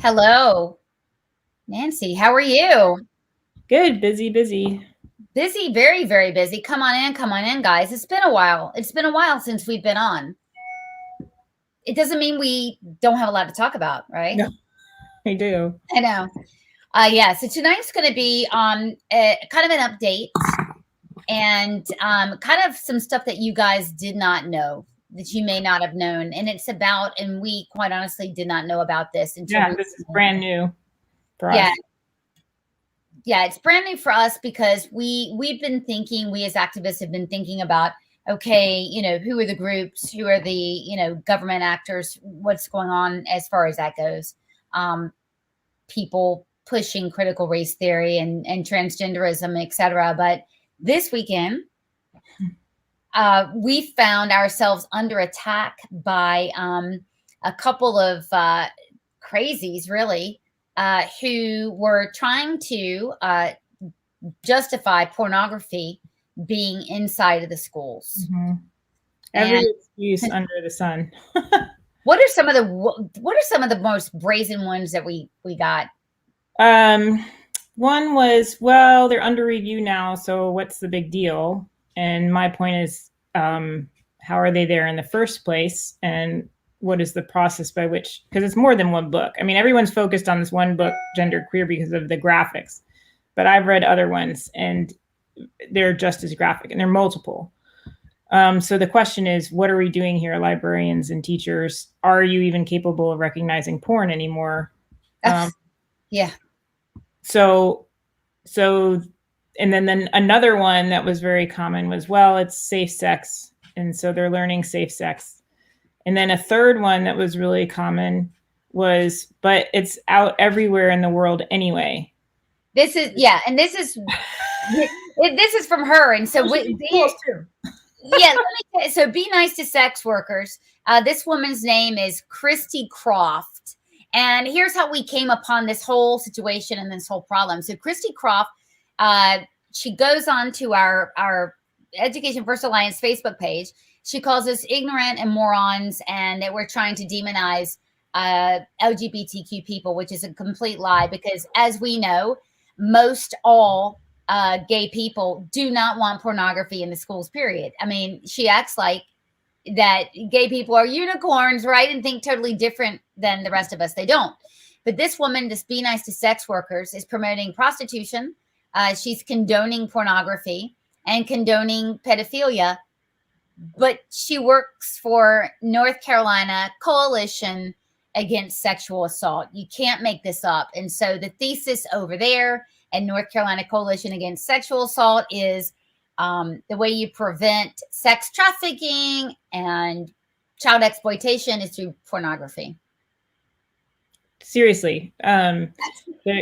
Hello, Nancy. How are you? Good, busy, busy. Busy, very, very busy. Come on in, guys. It's been a while. It's been a while since we've been on. It doesn't mean we don't have a lot to talk about, right? No, I do. I know. Yeah. So tonight's going to be kind of an update and kind of some stuff that you guys did not know that you may not have known, and it's about, and we quite honestly did not know about this until This is brand new for yeah. us. Yeah, it's brand new for us because we've been thinking, we as activists have been thinking about, okay, who are the groups, who are the government actors, what's going on as far as that goes. People pushing critical race theory and transgenderism, etc. But this weekend, we found ourselves under attack by a couple of crazies, really, who were trying to justify pornography being inside of the schools. Mm-hmm. Every excuse under the sun. What are some of the most brazen ones that we got? One was, well, they're under review now, so what's the big deal? And my point is, how are they there in the first place? And what is the process by which, because it's more than one book. I mean, everyone's focused on this one book, Gendered Queer, because of the graphics, but I've read other ones and they're just as graphic, and they're multiple. So the question is, what are we doing here, librarians and teachers? Are you even capable of recognizing porn anymore? Yeah. So, and then another one that was very common was, well, it's safe sex. And so they're learning safe sex. And then a third one that was really common was, but it's out everywhere in the world anyway. This is, yeah. And this is from her. And so so be nice to sex workers. This woman's name is Christy Croft. And here's how we came upon this whole situation and this whole problem. So Christy Croft, she goes on to our Education First Alliance Facebook page. She calls us ignorant and morons, and that we're trying to demonize LGBTQ people, which is a complete lie, because as we know, most all gay people do not want pornography in the schools, period. I mean, she acts like that gay people are unicorns, right? And think totally different than the rest of us. They don't. But this woman, this Be Nice to Sex Workers, is promoting prostitution. She's condoning pornography and condoning pedophilia. But she works for North Carolina Coalition Against Sexual Assault. You can't make this up. And so the thesis over there and North Carolina Coalition Against Sexual Assault is the way you prevent sex trafficking and child exploitation is through pornography. Seriously.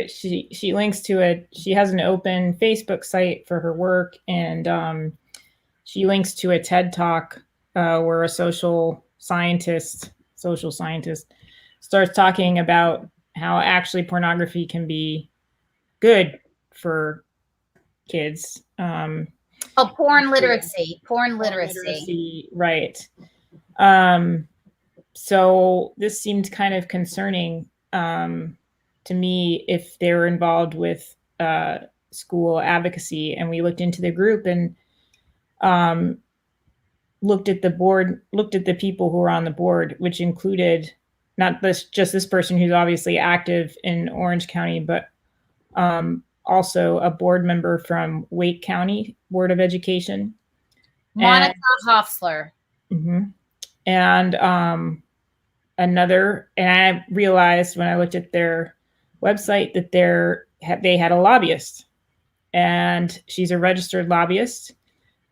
She links to it. She has an open Facebook site for her work, and she links to a TED Talk where a social scientist starts talking about how actually pornography can be good for kids. Porn literacy. Right. So this seemed kind of concerning to me if they were involved with school advocacy. And we looked into the group and looked at the board, looked at the people who were on the board, which included not just this person who's obviously active in Orange County, but also a board member from Wake County Board of Education. Monica Hofsler. Mm-hmm. And and I realized when I looked at their website that they had a lobbyist, and she's a registered lobbyist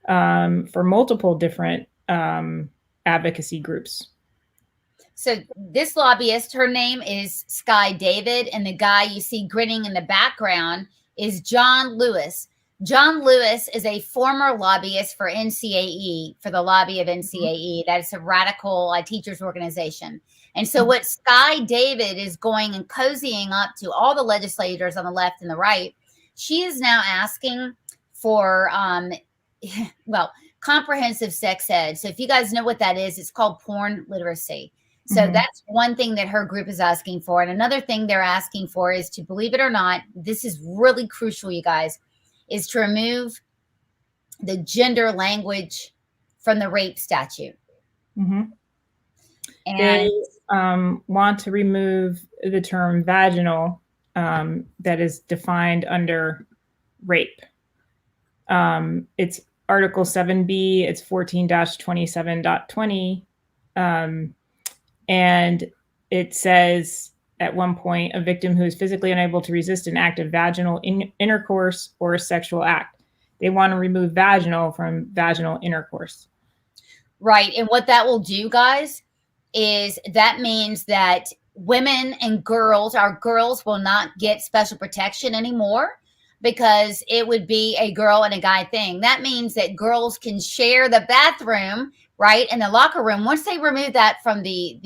for multiple different advocacy groups. So this lobbyist, her name is Sky David, and the guy you see grinning in the background is John Lewis. John Lewis is a former lobbyist for NCAE, for the lobby of NCAE. That's a radical teachers organization. And so what Sky David is going and cozying up to all the legislators on the left and the right, she is now asking for, comprehensive sex ed. So if you guys know what that is, it's called porn literacy. So that's one thing that her group is asking for. And another thing they're asking for is to, believe it or not, this is really crucial, you guys, is to remove the gender language from the rape statute. And they want to remove the term vaginal that is defined under rape. It's Article 7B, it's 14-27.20. And it says at one point, a victim who is physically unable to resist an act of vaginal intercourse or a sexual act. They want to remove vaginal from vaginal intercourse. Right. And what that will do, guys, is that means that women and girls, our girls, will not get special protection anymore, because it would be a girl and a guy thing. That means that girls can share the bathroom, right, in the locker room. Once they remove that from the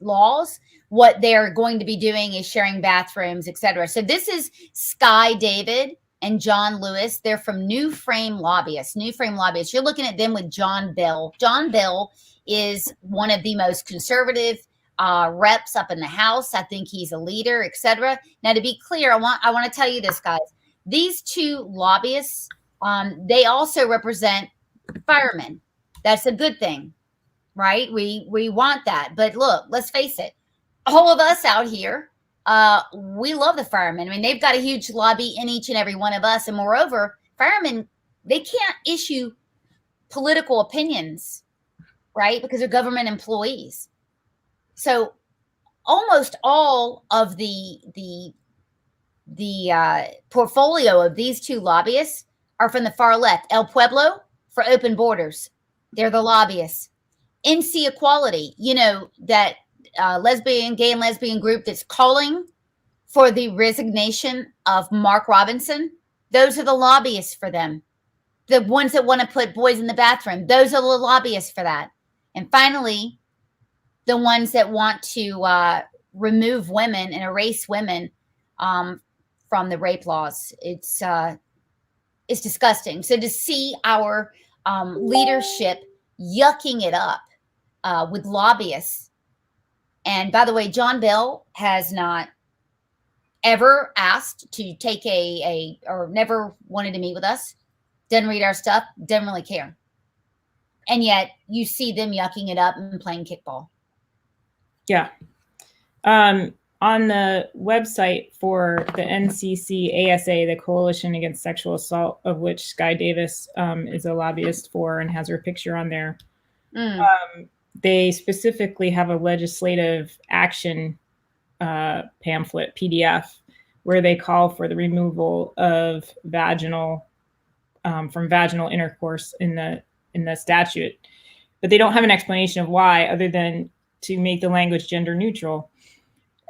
laws, what they're going to be doing is sharing bathrooms, etc. So this is Sky David and John Lewis. They're from New Frame Lobbyists. New Frame Lobbyists. You're looking at them with John Bell. John Bell is one of the most conservative reps up in the House. I think he's a leader, etc. Now, to be clear, I want to tell you this, guys. These two lobbyists, they also represent firemen. That's a good thing, right? We want that. But look, let's face it. All of us out here, we love the firemen. I mean, they've got a huge lobby in each and every one of us. And moreover, firemen, they can't issue political opinions, right? Because they're government employees. So almost all of the portfolio of these two lobbyists are from the far left. El Pueblo for open borders. They're the lobbyists. NC Equality, you know, that gay and lesbian group that's calling for the resignation of Mark Robinson. Those are the lobbyists for them. The ones that want to put boys in the bathroom. Those are the lobbyists for that. And finally, the ones that want to remove women and erase women from the rape laws. It's disgusting. So to see our leadership yucking it up with lobbyists. And by the way, John Bell has not ever asked to take or never wanted to meet with us. Doesn't read our stuff. Doesn't really care. And yet you see them yucking it up and playing kickball. Yeah. On the website for the NCCASA, the Coalition Against Sexual Assault, of which Sky Davis is a lobbyist for and has her picture on there, they specifically have a legislative action pamphlet, PDF, where they call for the removal of vaginal from vaginal intercourse in the statute. But they don't have an explanation of why, other than to make the language gender neutral.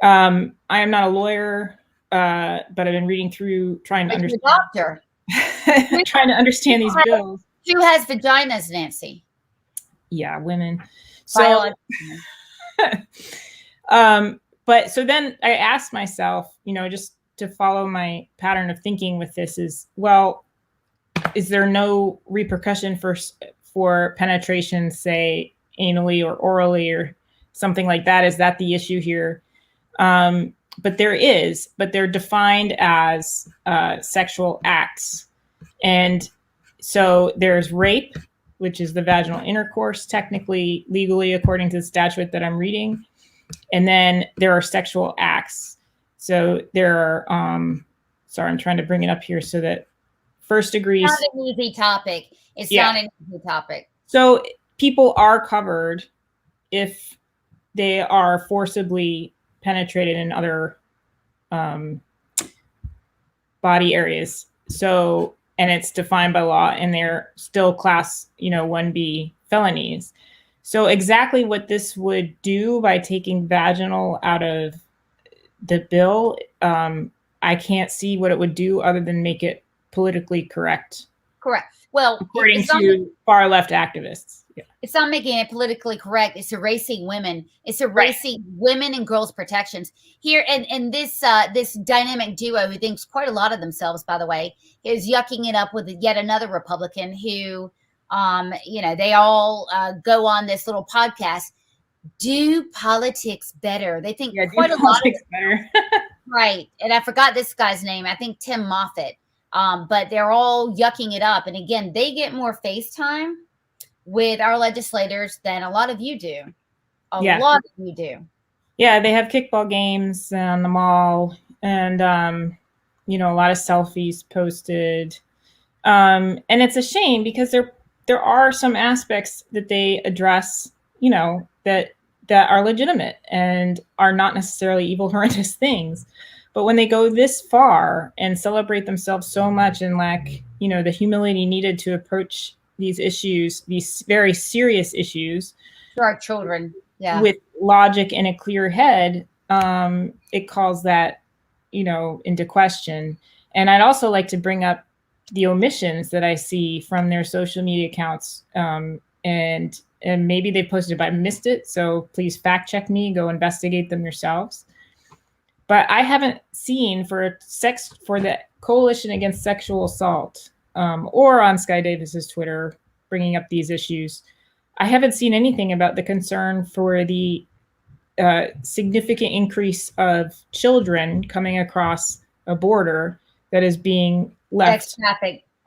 I am not a lawyer, but I've been reading through, trying to understand. Doctor. Trying to understand these bills. Who has vaginas, Nancy? Yeah, women. So, but so then I asked myself, you know, just to follow my pattern of thinking with this is, well, is there no repercussion for penetration, say anally or orally or something like that? Is that the issue here? But there is, but they're defined as sexual acts. And so there's rape, which is the vaginal intercourse, technically, legally, according to the statute that I'm reading. And then there are sexual acts. So there are, sorry, I'm trying to bring it up here so that first degree. It's not an easy topic. It's not an easy topic. So people are covered if they are forcibly penetrated in other body areas. So, and it's defined by law, and they're still class, 1B felonies. So exactly what this would do by taking vaginal out of the bill, I can't see what it would do other than make it politically correct. Correct. Well, according to far left activists. Yeah. It's not making it politically correct. It's erasing women. It's erasing women and girls' protections here. And this dynamic duo, who thinks quite a lot of themselves, by the way, is yucking it up with yet another Republican who, they all go on this little podcast. do politics better. They think Yeah, do quite a lot of politics better. right. And I forgot this guy's name. I think Tim Moffat. But they're all yucking it up. And again, they get more face time with our legislators than a lot of you do. A Yeah. lot of you do. Yeah, they have kickball games on the mall, and a lot of selfies posted. And it's a shame because there are some aspects that they address, that are legitimate and are not necessarily evil, horrendous things. But when they go this far and celebrate themselves so much and lack, the humility needed to approach these issues, these very serious issues, For our children. Yeah. with logic and a clear head, it calls that, into question. And I'd also like to bring up the omissions that I see from their social media accounts. And maybe they posted it, but I missed it. So please fact check me, go investigate them yourselves. But I haven't seen for the Coalition Against Sexual Assault, or on Sky Davis's Twitter, bringing up these issues. I haven't seen anything about the concern for the significant increase of children coming across a border that is being left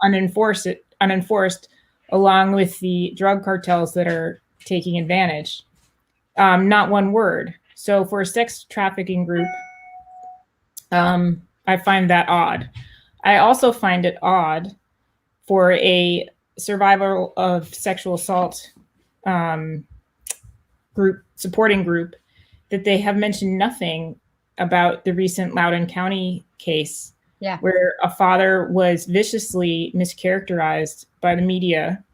unenforced, along with the drug cartels that are taking advantage. Not one word. So for a sex trafficking group, I find that odd. I also find it odd for a survivor of sexual assault supporting group that they have mentioned nothing about the recent Loudoun County case, where a father was viciously mischaracterized by the media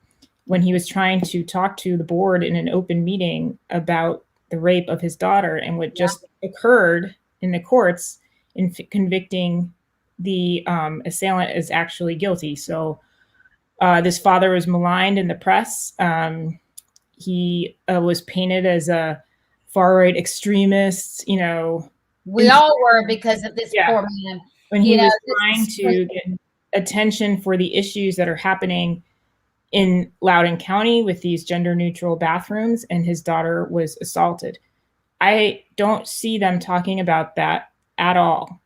when he was trying to talk to the board in an open meeting about the rape of his daughter, and what just occurred in the courts in convicting the assailant as actually guilty. So this father was maligned in the press. He was painted as a far-right extremist, We all were, because of this poor man. When he was trying to get attention for the issues that are happening in Loudoun County with these gender-neutral bathrooms, and his daughter was assaulted. I don't see them talking about that at all.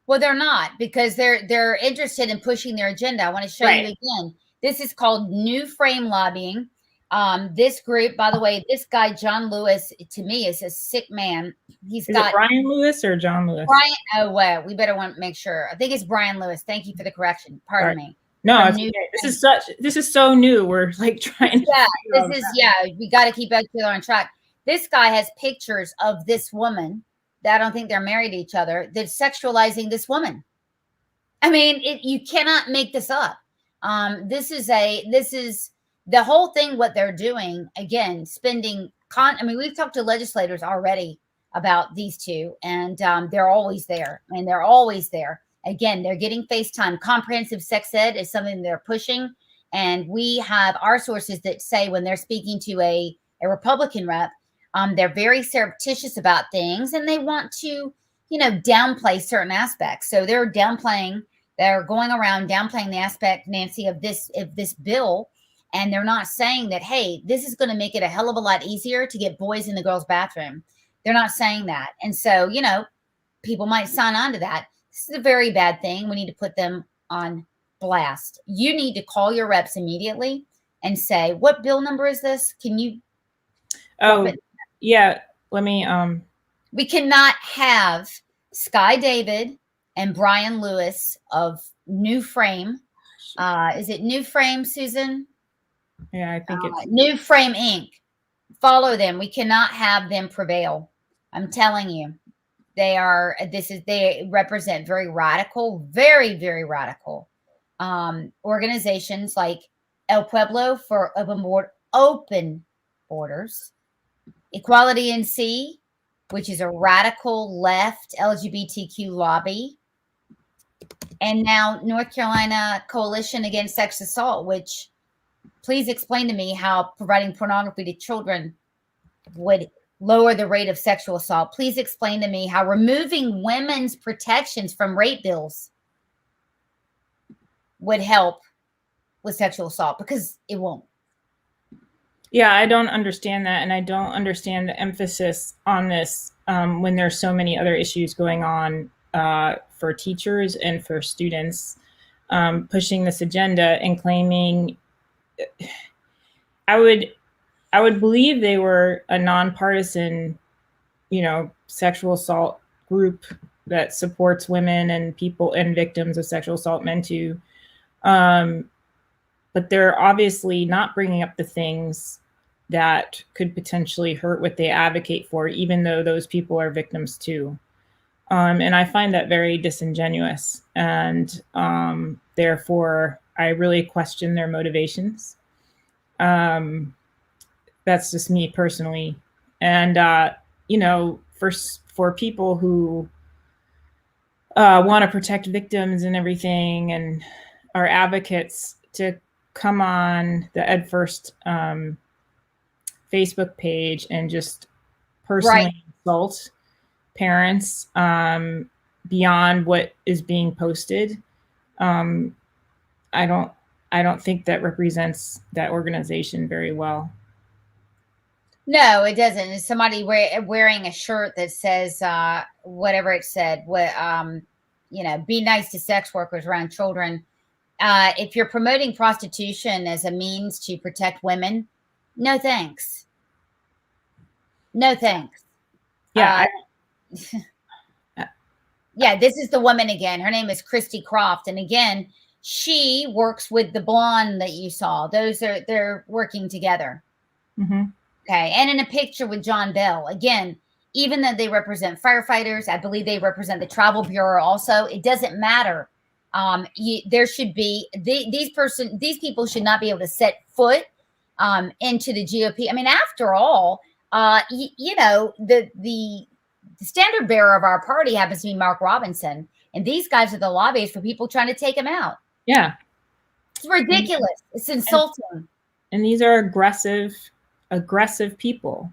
Well, they're not, because they're interested in pushing their agenda. I want to show you again. This is called New Frame Lobbying. This group, by the way, this guy, John Lewis, to me is a sick man. Is it Brian Lewis or John Lewis? Brian. Oh, well, we better want to make sure. I think it's Brian Lewis. Thank you for the correction. Pardon me. No, this is so new. We're like trying. We got to keep each other on track. This guy has pictures of this woman that I don't think they're married to each other, that's sexualizing this woman. I mean, you cannot make this up. This is the whole thing. What they're doing, again, spending. We've talked to legislators already about these two, and they're always there. They're always there. Again, they're getting FaceTime. Comprehensive sex ed is something they're pushing. And we have our sources that say when they're speaking to a Republican rep, they're very surreptitious about things, and they want to, downplay certain aspects. So they're going around downplaying the aspect, Nancy, of this bill. And they're not saying that, hey, this is going to make it a hell of a lot easier to get boys in the girls' bathroom. They're not saying that. And so, people might sign on to that. This is a very bad thing. We need to put them on blast. You need to call your reps immediately and say, what bill number is this? Can you? Oh, yeah. Let me. We cannot have Sky David and Brian Lewis of New Frame. Is it New Frame, Susan? Yeah, I think it's New Frame Inc. Follow them. We cannot have them prevail. I'm telling you. They represent very radical, very, very radical organizations like El Pueblo for open borders, Equality NC, which is a radical left LGBTQ lobby, and now North Carolina Coalition Against Sex Assault, which, please explain to me how providing pornography to children would lower the rate of sexual assault. Please explain to me how removing women's protections from rape bills would help with sexual assault, because it won't. Yeah, I don't understand that. And I don't understand the emphasis on this when there's so many other issues going on for teachers and for students pushing this agenda and claiming I would believe they were a nonpartisan, sexual assault group that supports women and people and victims of sexual assault, men too. But they're obviously not bringing up the things that could potentially hurt what they advocate for, even though those people are victims too. And I find that very disingenuous. And therefore, I really question their motivations. That's just me personally. And, for people who want to protect victims and everything and are advocates to come on the Ed First Facebook page and just personally insult parents beyond what is being posted. I don't think that represents that organization very well. No, it doesn't. It's somebody wearing a shirt that says whatever it said. Be nice to sex workers around children. If you're promoting prostitution as a means to protect women, no thanks. No thanks. Yeah. Yeah, this is the woman again. Her name is Christy Croft. And again, she works with the blonde that you saw. They're working together. Mm-hmm. Okay. And in a picture with John Bell, again, even though they represent firefighters, I believe they represent the Travel Bureau also. It doesn't matter. There should be these people should not be able to set foot into the GOP. I mean, after all, the standard bearer of our party happens to be Mark Robinson, and these guys are the lobbyists for people trying to take him out. Yeah, it's ridiculous. It's insulting. And these are aggressive people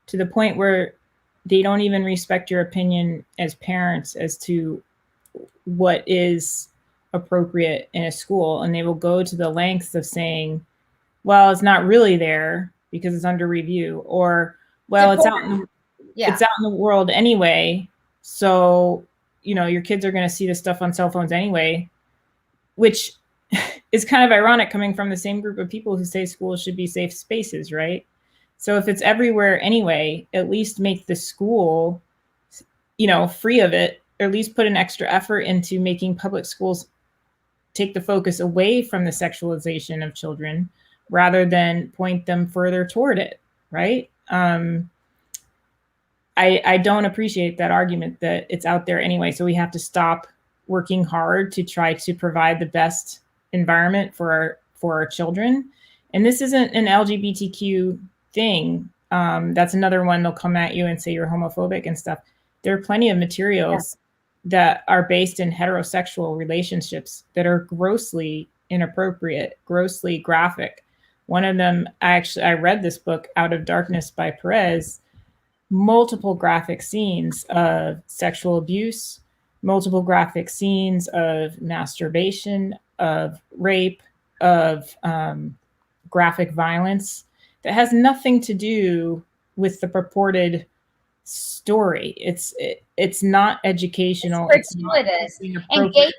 to the point where they don't even respect your opinion as parents as to what is appropriate in a school, and they will go to the lengths of saying, well, it's not really there because it's under review, or well, it's out in the world anyway, so your kids are going to see this stuff on cell phones anyway, which is kind of ironic coming from the same group of people who say schools should be safe spaces, right? So if it's everywhere anyway, at least make the school free of it, or at least put an extra effort into making public schools take the focus away from the sexualization of children rather than point them further toward it, right? I don't appreciate that argument that it's out there anyway, so we have to stop working hard to try to provide the best environment for our children. And this isn't an LGBTQ thing. That's another one. They'll come at you and say you're homophobic and stuff. There are plenty of materials that are based in heterosexual relationships that are grossly inappropriate, grossly graphic. One of them, I read this book, Out of Darkness by Perez, multiple graphic scenes of sexual abuse, multiple graphic scenes of masturbation, of rape, of graphic violence that has nothing to do with the purported story. It's not educational. It's gratuitous. And gay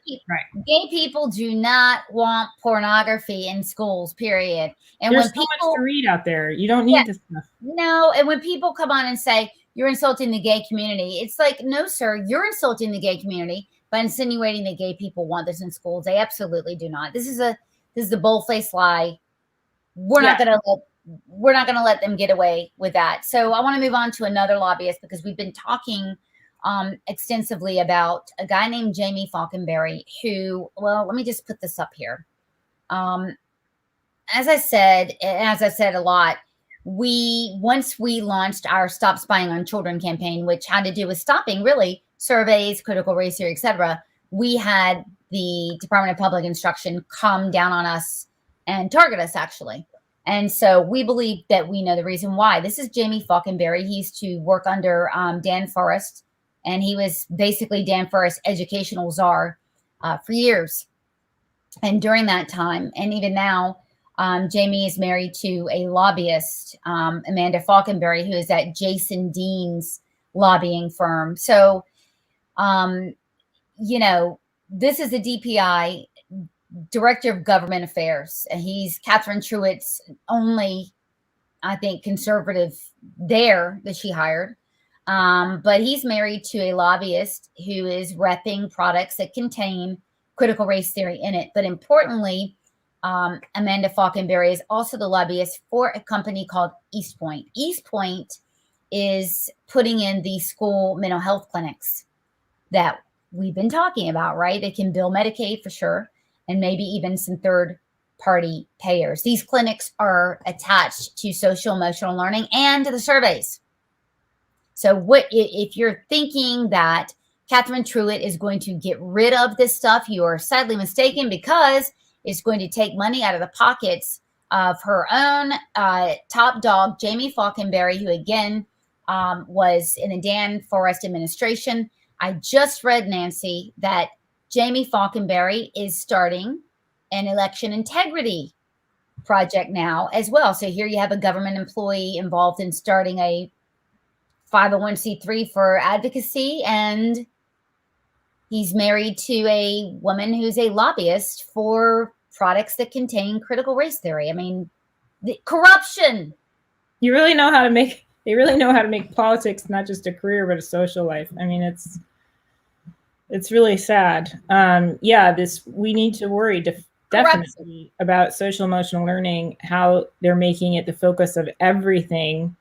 people do not want pornography in schools, period. And there's so much to read out there. You don't need this stuff. No, and when people come on and say you're insulting the gay community, it's like, no, sir, you're insulting the gay community by insinuating that gay people want this in schools. They absolutely do not. This is a bold-faced lie. We're not going to let them get away with that. So I want to move on to another lobbyist, because we've been talking extensively about a guy named Jamie Faulkenberry, who, well, let me just put this up here. As I said a lot, once we launched our Stop Spying on Children campaign, which had to do with stopping really surveys, critical race theory, etc., we had the Department of Public Instruction come down on us and target us, actually. And so we believe that we know the reason why. This is Jamie Faulkenberry. He used to work under Dan Forrest, and he was basically Dan Forrest's educational czar for years. And during that time, and even now, Jamie is married to a lobbyist, Amanda Faulkenberry, who is at Jason Dean's lobbying firm. So, this is the DPI, Director of Government Affairs. And he's Catherine Truitt's only, I think, conservative there that she hired. But he's married to a lobbyist who is repping products that contain critical race theory in it. But importantly, Amanda Faulkenberry is also the lobbyist for a company called East Point. East Point is putting in the school mental health clinics that we've been talking about, right? They can bill Medicaid for sure, and maybe even some third-party payers. These clinics are attached to social emotional learning and to the surveys. So what if you're thinking that Catherine Truitt is going to get rid of this stuff, you are sadly mistaken, because it's going to take money out of the pockets of her own top dog, Jamie Faulkenberry, who again was in the Dan Forest administration. I just read, Nancy, that Jamie Faulkenberry is starting an election integrity project now as well. So here you have a government employee involved in starting a 501c3 for advocacy, and he's married to a woman who's a lobbyist for products that contain critical race theory. I mean, the corruption. They really know how to make politics not just a career but a social life. I mean, it's really sad. We need to worry definitely about social emotional learning, how they're making it the focus of everything,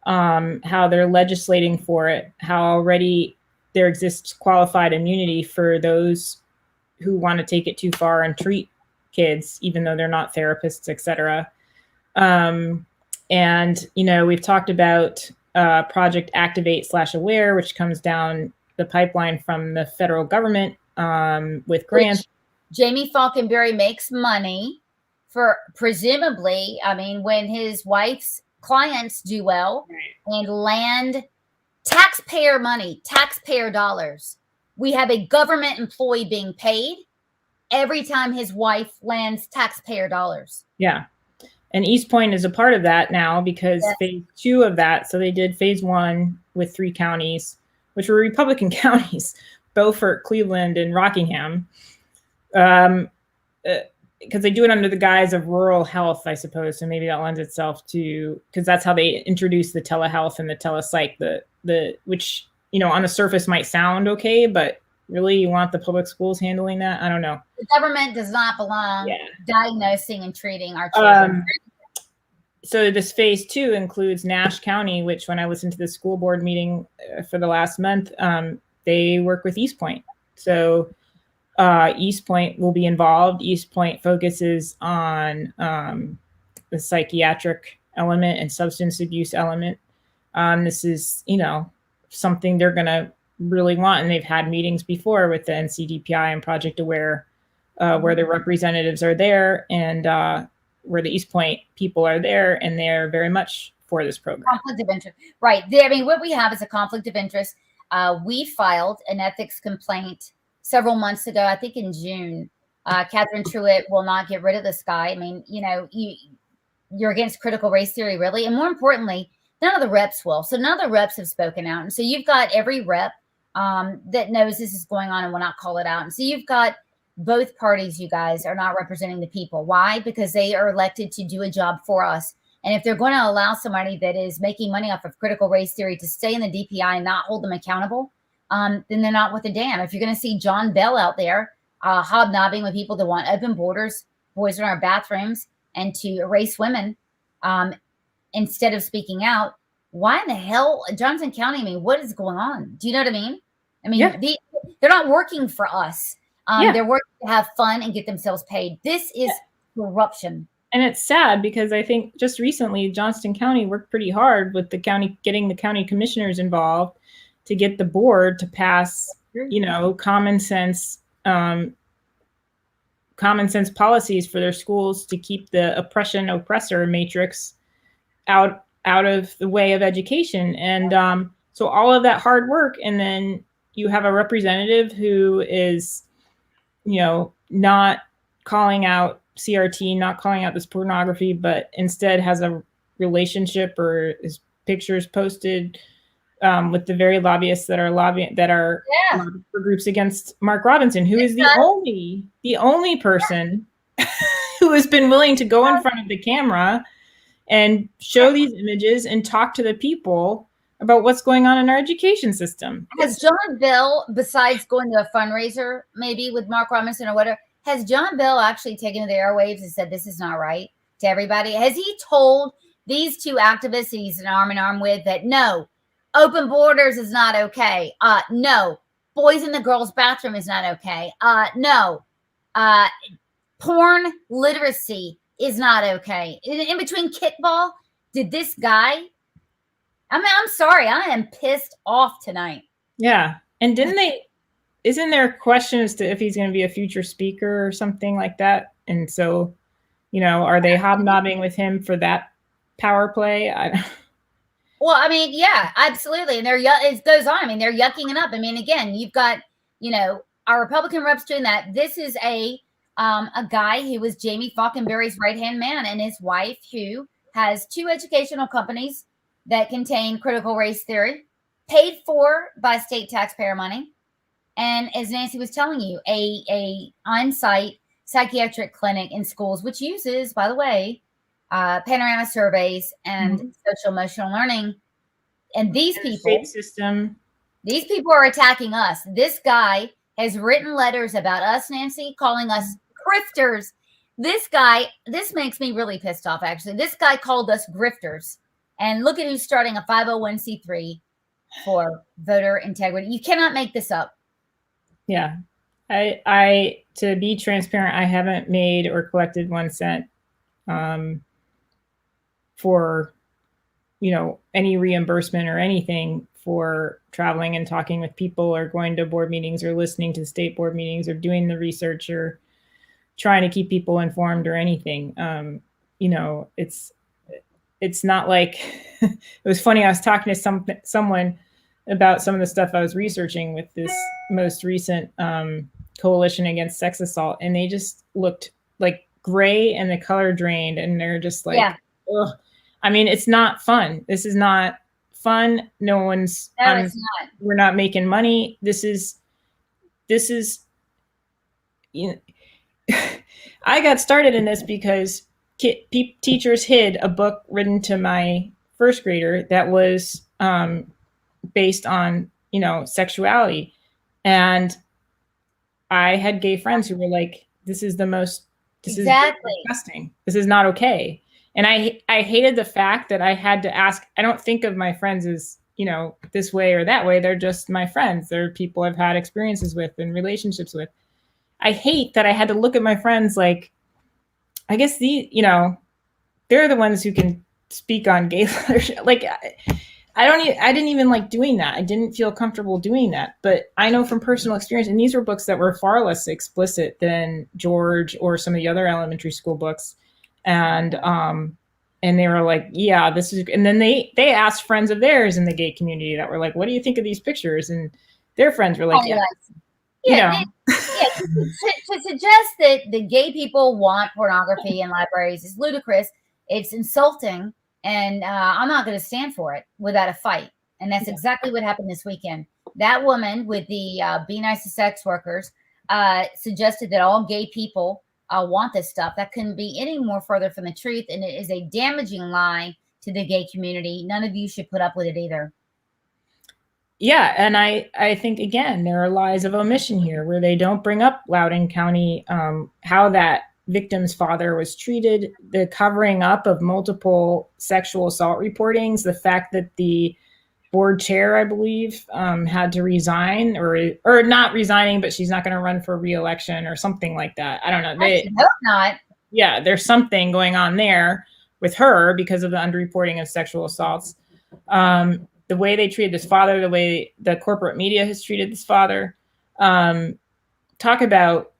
how they're legislating for it, how already there exists qualified immunity for those who want to take it too far and treat kids, even though they're not therapists, et cetera. We've talked about Project Activate/Aware, which comes down the pipeline from the federal government with grants. Which Jamie Faulkenberry makes money for, presumably, I mean, when his wife's clients do well and land taxpayer money, taxpayer dollars. We have a government employee being paid every time his wife lands taxpayer dollars. Yeah. And East Point is a part of that now because phase 2 of that. So they did phase 1 with 3 counties, which were Republican counties, Beaufort, Cleveland, and Rockingham. Because they do it under the guise of rural health, I suppose. So maybe that lends itself to, because that's how they introduce the telehealth and the telepsych, which, on the surface might sound okay, but really you want the public schools handling that? I don't know. The government does not belong diagnosing and treating our children. So this phase 2 includes Nash County, which when I listened to the school board meeting for the last month, they work with East Point. So East Point will be involved. East Point focuses on the psychiatric element and substance abuse element. This is, something they're going to really want. And they've had meetings before with the NCDPI and Project Aware, where the representatives are there and where the East Point people are there, and they're very much for this program. Conflict of interest. Right. What we have is a conflict of interest. We filed an ethics complaint several months ago, I think in June. Catherine Truitt will not get rid of this guy. I mean, you're against critical race theory, really? And more importantly, none of the reps will. So none of the reps have spoken out. And so you've got every rep that knows this is going on and will not call it out. And so you've got both parties, you guys, are not representing the people. Why? Because they are elected to do a job for us. And if they're going to allow somebody that is making money off of critical race theory to stay in the DPI and not hold them accountable, then they're not with a damn. If you're going to see John Bell out there hobnobbing with people that want open borders, boys in our bathrooms, and to erase women instead of speaking out, why in the hell, Johnson County, what is going on? Do you know what I mean? They're not working for us. They're working to have fun and get themselves paid. This is corruption. And it's sad because I think just recently Johnston County worked pretty hard with the county, getting the county commissioners involved to get the board to pass, common sense policies for their schools to keep the oppression oppressor matrix out of the way of education. And so all of that hard work, and then you have a representative who is, not calling out CRT, not calling out this pornography, but instead has a relationship or is pictures posted with the very lobbyists that are lobbying for groups against Mark Robinson, who is the only person who has been willing to go in front of the camera and show these images and talk to the people about what's going on in our education system. Has John Bell, besides going to a fundraiser, maybe with Mark Robinson or whatever, has John Bell actually taken to the airwaves and said, this is not right to everybody? Has he told these two activists he's an arm in arm with that, no, open borders is not okay. No, boys in the girls' bathroom is not okay. No, porn literacy is not okay. In between kickball, did this guy, I'm sorry, I am pissed off tonight. Yeah. And isn't there a question as to if he's going to be a future speaker or something like that? And so, are they hobnobbing with him for that power play? Well, I mean, yeah, absolutely. And it goes on. I mean, they're yucking it up. I mean, again, you've got, our Republican reps doing that. This is a guy who was Jamie Faulkenberry's right-hand man, and his wife, who has 2 educational companies that contain critical race theory, paid for by state taxpayer money. And as Nancy was telling you, a on-site psychiatric clinic in schools, which uses, by the way, panorama surveys and social emotional learning. And these people are attacking us. This guy has written letters about us, Nancy, calling us grifters. This makes me really pissed off, actually. This guy called us grifters. And look at who's starting a 501c3 for voter integrity. You cannot make this up. Yeah. I to be transparent, I haven't made or collected 1 cent for, any reimbursement or anything for traveling and talking with people or going to board meetings or listening to state board meetings or doing the research or trying to keep people informed or anything. It's not like it was funny. I was talking to someone about some of the stuff I was researching with this most recent coalition against sex assault, and they just looked like gray and the color drained, and they're just like, ugh. I mean, it's not fun. This is not fun. It's not. We're not making money. This is, I got started in this because teachers hid a book written to my first grader that was based on, sexuality. And I had gay friends who were like, this is disgusting. This is not okay. And I hated the fact that I had to ask. I don't think of my friends as, this way or that way. They're just my friends. They're people I've had experiences with and relationships with. I hate that I had to look at my friends like, I guess they're the ones who can speak on gay leadership. Like, I didn't even like doing that. I didn't feel comfortable doing that. But I know from personal experience, and these were books that were far less explicit than George or some of the other elementary school books. And they were like, yeah, this is, and then they asked friends of theirs in the gay community that were like, what do you think of these pictures? And their friends were like, to suggest that the gay people want pornography in libraries is ludicrous. It's insulting, and I'm not going to stand for it without a fight. And that's exactly what happened this weekend. That woman with the Be Nice to Sex Workers suggested that all gay people want this stuff. That couldn't be any more further from the truth, and it is a damaging lie to the gay community. None of you should put up with it either. Yeah, and I think, again, there are lies of omission here where they don't bring up Loudoun County, how that victim's father was treated, the covering up of multiple sexual assault reportings, the fact that the board chair, I believe, had to resign or not resigning, but she's not going to run for re-election or something like that. I don't know. I hope not. Yeah, there's something going on there with her because of the underreporting of sexual assaults. The way they treated this father, the way the corporate media has treated this father, talk about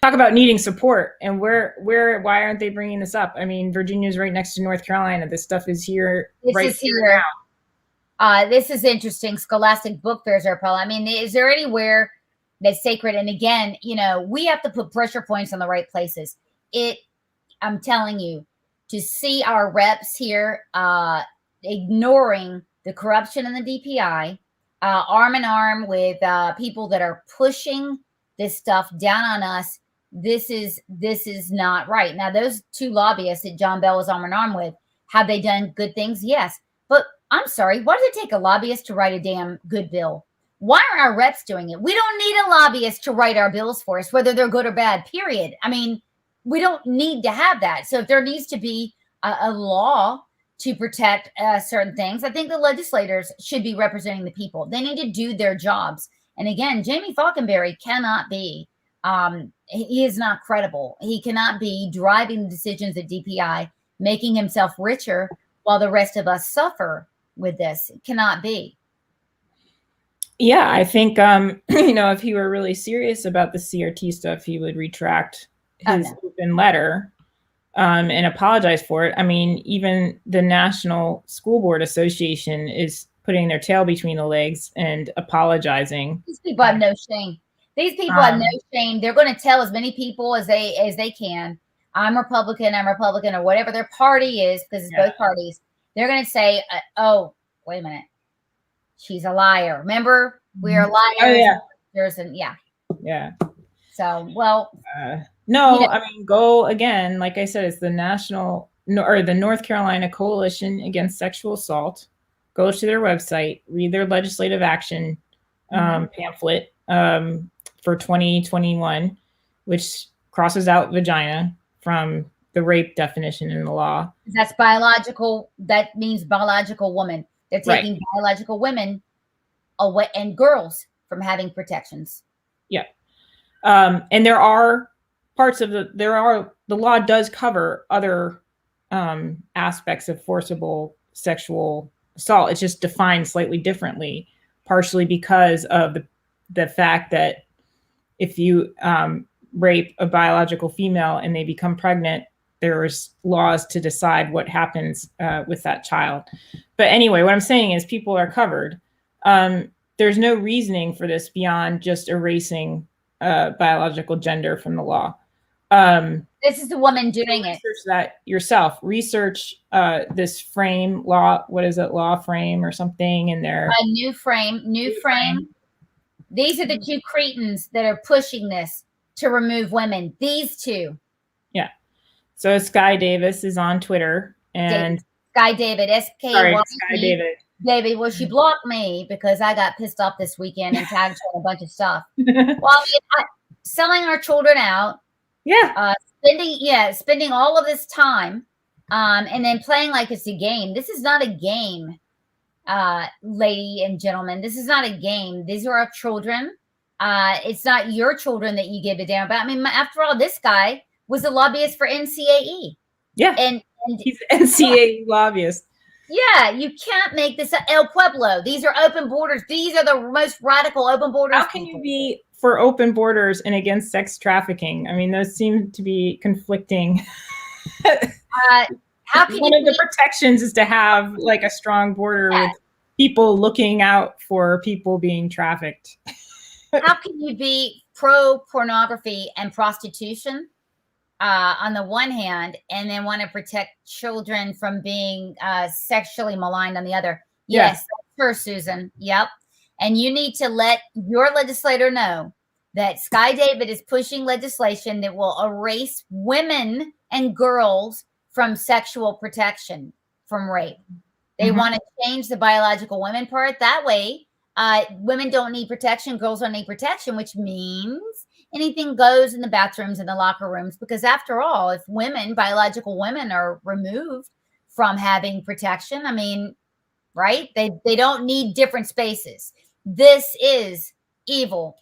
needing support, and why aren't they bringing this up? I mean, Virginia's right next to North Carolina. This stuff is here. This is interesting. Scholastic book fairs are a problem. I mean, is there anywhere that's sacred? And again, we have to put pressure points on the right places. I'm telling you, to see our reps here ignoring the corruption in the DPI, arm in arm with people that are pushing this stuff down on us. This is not right. Now, those two lobbyists that John Bell was arm in arm with, have they done good things? Yes. But I'm sorry, why does it take a lobbyist to write a damn good bill? Why aren't our reps doing it? We don't need a lobbyist to write our bills for us, whether they're good or bad, period. I mean, we don't need to have that. So if there needs to be a law to protect certain things, I think the legislators should be representing the people. They need to do their jobs. And again, Jamie Faulkenberry cannot be, he is not credible. He cannot be driving the decisions at DPI, making himself richer while the rest of us suffer with this. It cannot be. Yeah, I think, if he were really serious about the CRT stuff, he would retract his open letter and apologize for it. I mean, even the National School Board Association is putting their tail between the legs and apologizing. These people have no shame. These people have no shame. They're going to tell as many people as they can, I'm Republican, or whatever their party is, because it's both parties. They're going to say, oh, wait a minute. She's a liar. Remember, we are liars. Oh, yeah. Yeah. So, well. No, I mean, go again. Like I said, it's the the North Carolina Coalition Against Sexual Assault. Go to their website, read their legislative action pamphlet for 2021, which crosses out vagina from the rape definition in the law. That's biological. That means biological woman. They're taking biological women away and girls from having protections. Yeah. And there are parts of the law does cover other aspects of forcible sexual assault. It's just defined slightly differently, partially because of the fact that if you rape a biological female and they become pregnant, there's laws to decide what happens with that child. But anyway, what I'm saying is people are covered. There's no reasoning for this beyond just erasing biological gender from the law. This is the woman doing it. Research that yourself. Research this frame law. What is it? Law frame or something in there. New frame. These are the two cretins that are pushing this to remove women. These two. Yeah. So Sky Davis is on Twitter and Sky David, SK. Sorry, Sky David. David, well, she blocked me because I got pissed off this weekend and tagged her on a bunch of stuff. Well, I mean, selling our children out. Yeah. Spending all of this time and then playing like it's a game. This is not a game, lady and gentlemen. This is not a game. These are our children. It's not your children that you give a damn about. I mean, after all, this guy was a lobbyist for NCAE. Yeah. And he's an NCAE lobbyist. Yeah, you can't make this El Pueblo. These are open borders. These are the most radical open borders. How can you be for open borders and against sex trafficking? I mean, those seem to be conflicting. How can one of the protections is to have like a strong border with people looking out for people being trafficked. How can you be pro pornography and prostitution on the one hand, and then want to protect children from being sexually maligned on the other? Yes, that's her, Susan. Yep. And you need to let your legislator know that Sky David is pushing legislation that will erase women and girls from sexual protection from rape. They want to change the biological women part. That way, women don't need protection, girls don't need protection, which means anything goes in the bathrooms and the locker rooms. Because after all, if biological women are removed from having protection, I mean, right? They don't need different spaces. This is evil.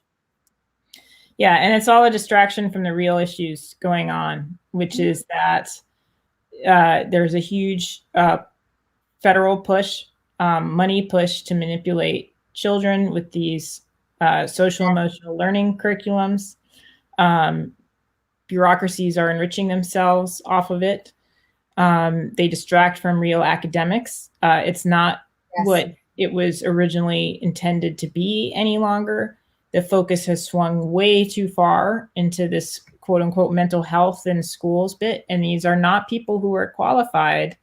Yeah, and it's all a distraction from the real issues going on, which is that there's a huge federal push, money push to manipulate children with these social emotional learning curriculums. Bureaucracies are enriching themselves off of it. They distract from real academics. It's not what it was originally intended to be any longer. The focus has swung way too far into this quote unquote mental health in schools bit. And these are not people who are qualified.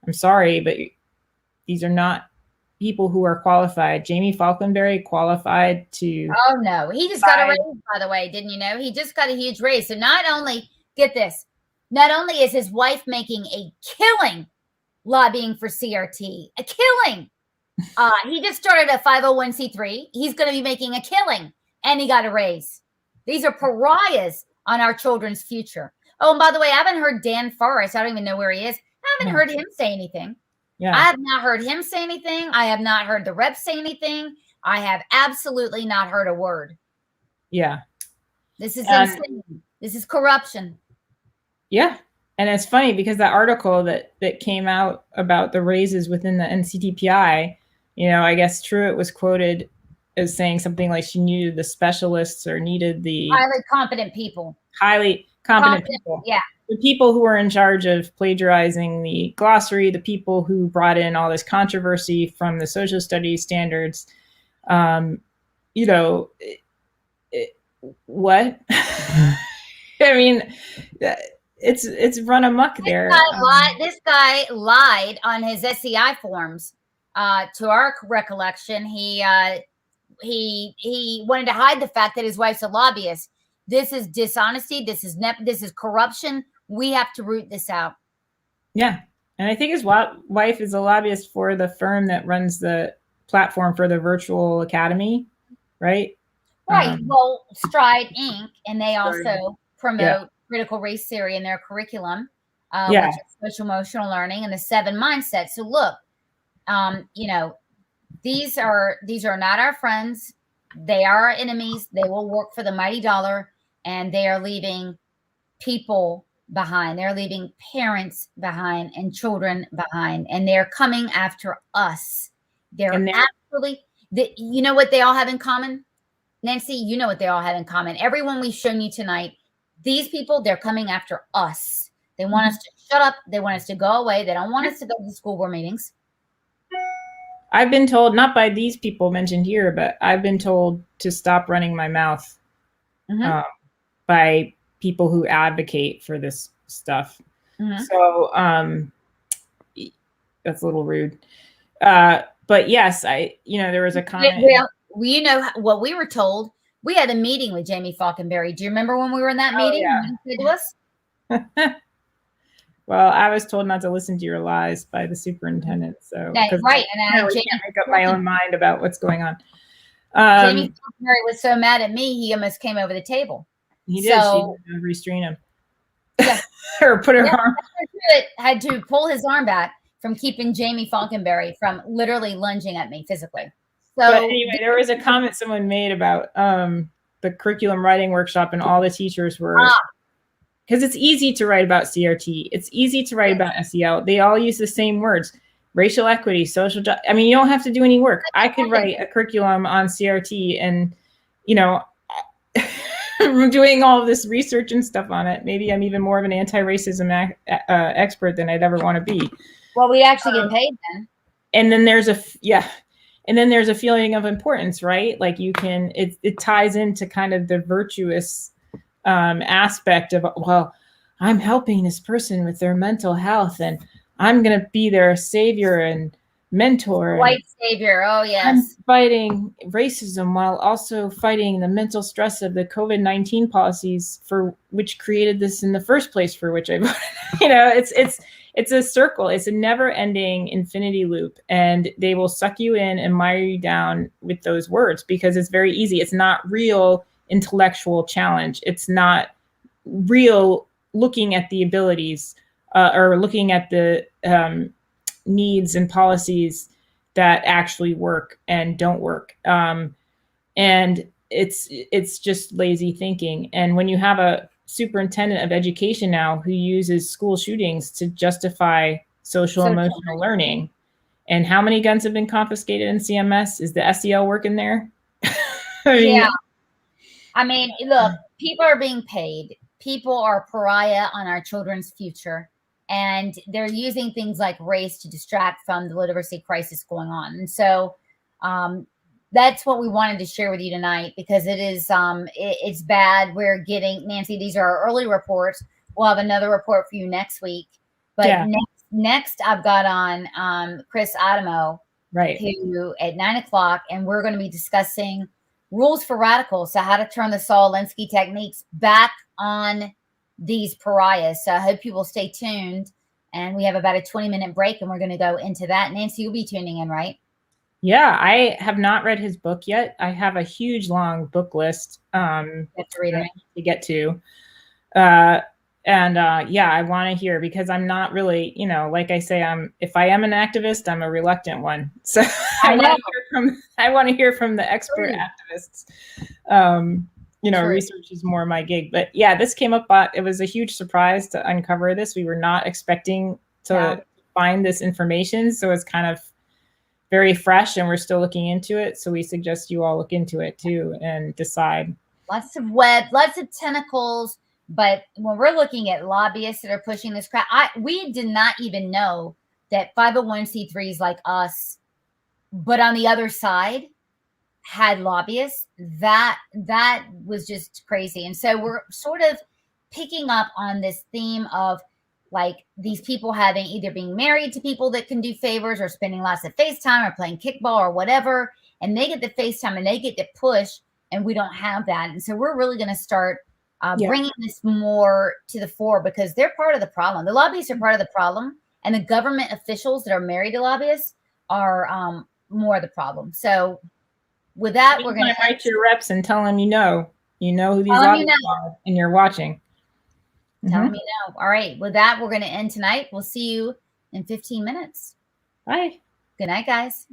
I'm sorry, but these are not people who are qualified. Jamie Faulkenberry qualified to. Oh no, he just got a raise, by the way. Didn't you know? He just got a huge raise. So not only, get this, not only is his wife making a killing lobbying for CRT, a killing. He just started a 501c3. He's going to be making a killing, and he got a raise. These are pariahs on our children's future. Oh, and by the way, I haven't heard Dan Forrest. I don't even know where he is. I haven't heard him say anything. Yeah. I have not heard him say anything. I have not heard the reps say anything. I have absolutely not heard a word. Yeah. This is insane. This is corruption. Yeah. And it's funny because that article that came out about the raises within the NCTPI, you know, I guess Truitt was quoted as saying something like she needed the specialists or needed the highly competent people. Highly competent people. Yeah. The people who were in charge of plagiarizing the glossary, the people who brought in all this controversy from the social studies standards. You know, what? I mean, it's run amok there. This guy lied on his SEI forms. To our recollection, he wanted to hide the fact that his wife's a lobbyist. This is dishonesty. This is corruption. We have to root this out. Yeah. And I think his wife is a lobbyist for the firm that runs the platform for the virtual academy, right? Right. Well, Stride Inc. And they also promote critical race theory in their curriculum, which is social emotional learning and the 7 mindsets. So look, you know, these are not our friends. They are our enemies. They will work for the mighty dollar, and they are leaving people behind. They're leaving parents behind and children behind, and they're coming after us. They're actually, you know what they all have in common? Nancy, you know what they all have in common. Everyone we've shown you tonight, these people, they're coming after us. They want us to shut up. They want us to go away. They don't want us to go to the school board meetings. I've been told, not by these people mentioned here, but I've been told to stop running my mouth by people who advocate for this stuff. So that's a little rude. But yes, there was a comment. Well, you know what we were told. We had a meeting with Jamie Faulkenberry. Do you remember when we were in that meeting? Yeah. What he said to us? Well, I was told not to listen to your lies by the superintendent. So right, and I can't make up my own mind about what's going on. Jamie Faulkenberry was so mad at me, he almost came over the table. He did. So, she restrain him. Yeah. Or put her arm. Had to pull his arm back from keeping Jamie Faulkenberry from literally lunging at me physically. So but anyway, there was a comment someone made about the curriculum writing workshop, and all the teachers were, because it's easy to write about CRT. It's easy to write about SEL. They all use the same words: racial equity, social justice. I mean, you don't have to do any work. I could write a curriculum on CRT, and I'm doing all of this research and stuff on it. Maybe I'm even more of an anti-racism expert than I'd ever want to be. Well, we actually get paid then. And then there's a feeling of importance, right? Like it ties into kind of the virtuous aspect of, well, I'm helping this person with their mental health, and I'm going to be their savior and mentor. White savior. Oh, yes. I'm fighting racism while also fighting the mental stress of the COVID-19 policies for which created this in the first place, for which I voted. It's a circle. It's a never-ending infinity loop, and they will suck you in and mire you down with those words because it's very easy. It's not real intellectual challenge. It's not real looking at the abilities or looking at the needs and policies that actually work and don't work. And it's just lazy thinking. And when you have a superintendent of education now who uses school shootings to justify social emotional learning, and how many guns have been confiscated in CMS? Is the SEL working there? I mean, look, people are being paid. People are pariah on our children's future. And they're using things like race to distract from the literacy crisis going on. And so that's what we wanted to share with you tonight, because it is it's bad. We're getting, Nancy, these are our early reports. We'll have another report for you next week. But Yeah. next I've got on Chris Adamo, Right. who at 9 o'clock, and we're going to be discussing rules for radicals. So how to turn the Saul Alinsky techniques back on these pariahs. So I hope you will stay tuned. And we have about a 20-minute break, and we're going to go into that. Nancy, you'll be tuning in, right? Yeah, I have not read his book yet. I have a huge, long book list to read it. to get to. Yeah, I want to hear, because I'm not really, like I say, if I am an activist, I'm a reluctant one. So I want to hear from the expert activists. Research is more my gig. But yeah, this came up. It was a huge surprise to uncover this. We were not expecting to find this information. So it's kind of very fresh, and we're still looking into it. So we suggest you all look into it too and decide. Lots of web, lots of tentacles. But when we're looking at lobbyists that are pushing this crap, we did not even know that 501c3s like us, but on the other side, had lobbyists. That was just crazy. And so we're sort of picking up on this theme of like these people having either being married to people that can do favors, or spending lots of FaceTime, or playing kickball, or whatever. And they get the FaceTime and they get to push, and we don't have that. And so we're really going to start bringing this more to the fore, because they're part of the problem. The lobbyists are part of the problem, and the government officials that are married to lobbyists are more of the problem. So with that, we're going to write to your reps and tell them who these lobbyists are, and you're watching. Tell them you know. All right. With that, we're going to end tonight. We'll see you in 15 minutes. Bye. Good night, guys.